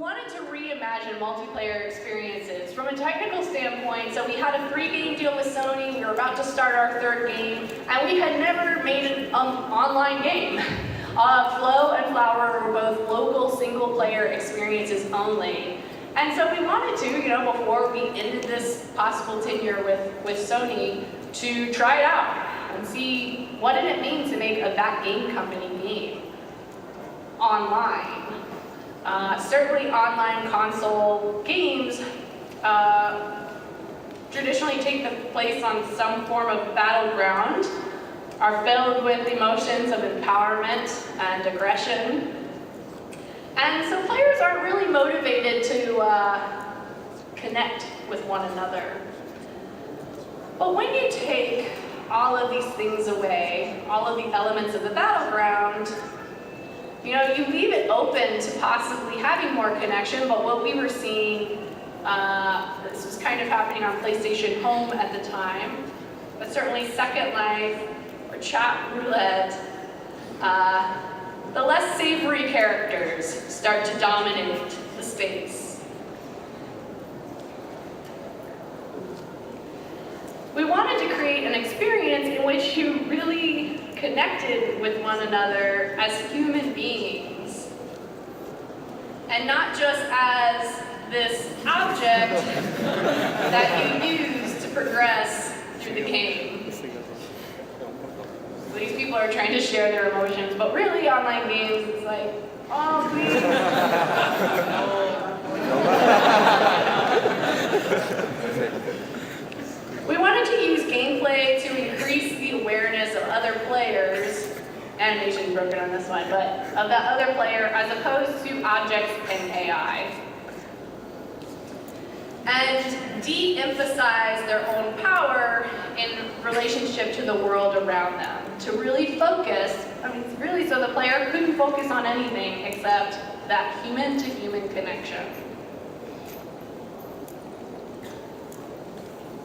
wanted to reimagine multiplayer experiences from a technical standpoint. So we had a 3-game deal with Sony. We were about to start our 3rd game, and we had never made an online game. Flow and Flower were both local single-player experiences only. And so we wanted to, before we ended this possible tenure with Sony, to try it out and see what did it mean to make a that game company game online. Certainly online console games traditionally take place on some form of battleground, are filled with emotions of empowerment and aggression. And so players aren't really motivated to connect with one another. But when you take all of these things away, all of the elements of the battleground, you leave it open to possibly having more connection, but what we were seeing, this was kind of happening on PlayStation Home at the time, but certainly Second Life or Chat Roulette, the less savory characters start to dominate the space. We wanted to create an experience in which you really connected with one another as human beings, and not just as this object that you use to progress through the game. These people are trying to share their emotions, but really online games, it's like, oh, please. We wanted to use gameplay to increase the awareness of other players, animation's broken on this one, but of that other player as opposed to objects and AI. And de-emphasize their own power in relationship to the world around them. To really focus, really so the player couldn't focus on anything except that human-to-human connection.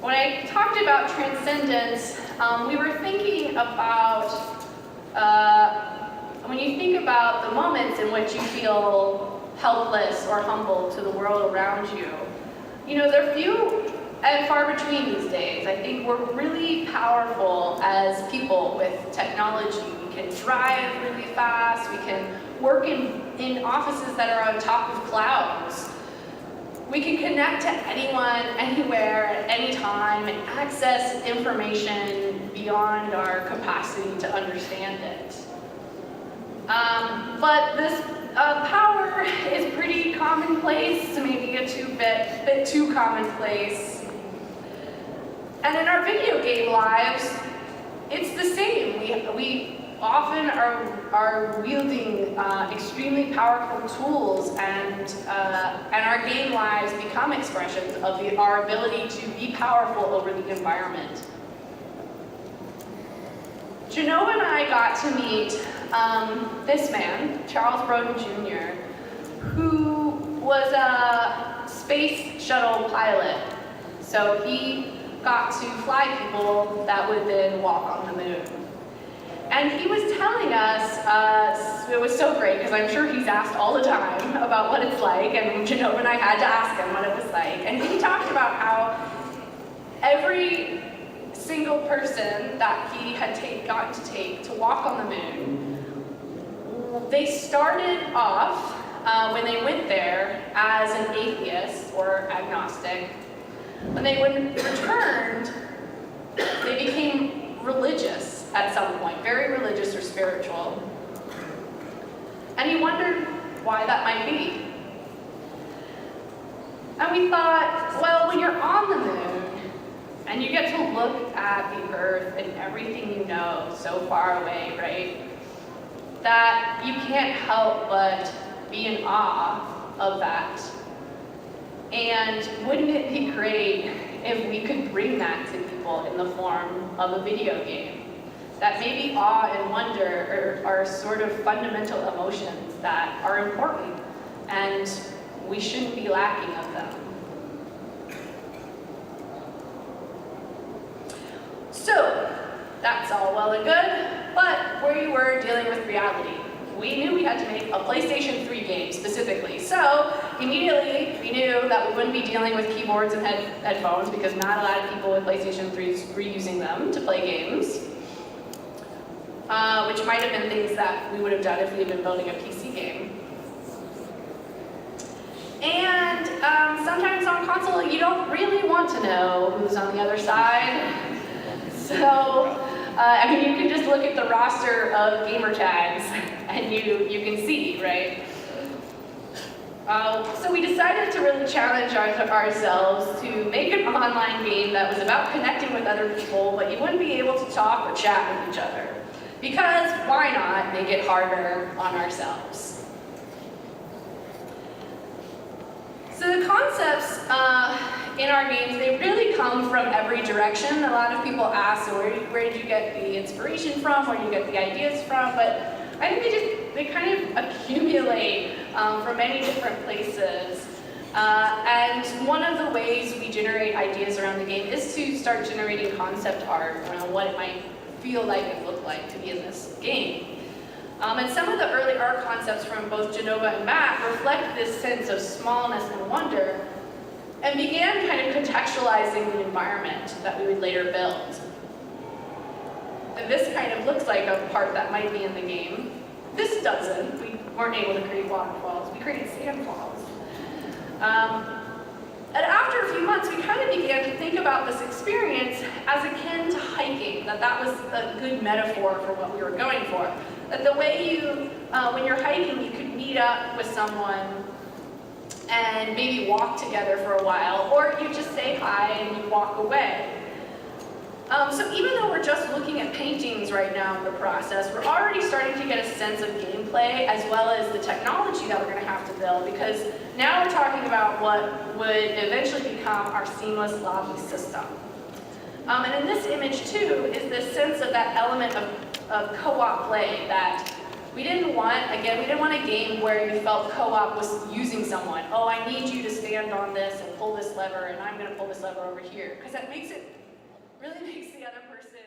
When I talked about transcendence, we were thinking about, when you think about the moments in which you feel helpless or humble to the world around you, they're few and far between these days. I think we're really powerful as people with technology. We can drive really fast, we can work in offices that are on top of clouds. We can connect to anyone, anywhere, at any time, and access information beyond our capacity to understand it. But this power is pretty commonplace, maybe a bit too commonplace. And in our video game lives, it's the same. We often are wielding extremely powerful tools, and our game lives become expressions of our ability to be powerful over the environment. Janova and I got to meet this man, Charles Broden Jr., who was a space shuttle pilot. So he got to fly people that would then walk on the moon. And he was telling us, it was so great, because I'm sure he's asked all the time about what it's like, and Janova and I had to ask him what it was like. And he talked about how every single person that he had gotten to take to walk on the moon, they started off, when they went there, as an atheist or agnostic. When they returned, they became religious at some point, very religious or spiritual. And he wondered why that might be. And we thought, well, when you're on the moon, and you get to look at the Earth and everything you know so far away, right? That you can't help but be in awe of that. And wouldn't it be great if we could bring that to people in the form of a video game? That maybe awe and wonder are sort of fundamental emotions that are important, and we shouldn't be lacking of them. So, that's all well and good, but where you were dealing with reality. we knew we had to make a PlayStation 3 game specifically. So immediately we knew that we wouldn't be dealing with keyboards and headphones because not a lot of people with PlayStation 3s were using them to play games, which might have been things that we would have done if we had been building a PC game. And sometimes on console, you don't really want to know who's on the other side. So, I mean, you can just look at the roster of gamer tags and you can see, right? So we decided to really challenge ourselves to make an online game that was about connecting with other people, but you wouldn't be able to talk or chat with each other. Because why not make it harder on ourselves? So the concepts in our games, they really come from every direction. A lot of people ask, so where did you get the inspiration from? Where did you get the ideas from? But I think they kind of accumulate from many different places. And one of the ways we generate ideas around the game is to start generating concept art around what it might feel like and look like to be in this game. And some of the early art concepts from both Genova and Matt reflect this sense of smallness and wonder, and began kind of contextualizing the environment that we would later build. And this kind of looks like a part that might be in the game. This doesn't. We weren't able to create waterfalls. We created sandfalls. And after a few months, we kind of began to think about this experience as akin to hiking, that was a good metaphor for what we were going for. That the way you, when you're hiking, you could meet up with someone and maybe walk together for a while, or you just say hi and you walk away. So even though we're just looking at paintings right now in the process, we're already starting to get a sense of gameplay as well as the technology that we're going to have to build, because now we're talking about what would eventually become our seamless lobby system. And in this image too is this sense of that element of co-op play that we didn't want a game where you felt co-op was using someone. Oh, I need you to stand on this and pull this lever, and I'm going to pull this lever over here, because that really makes the other person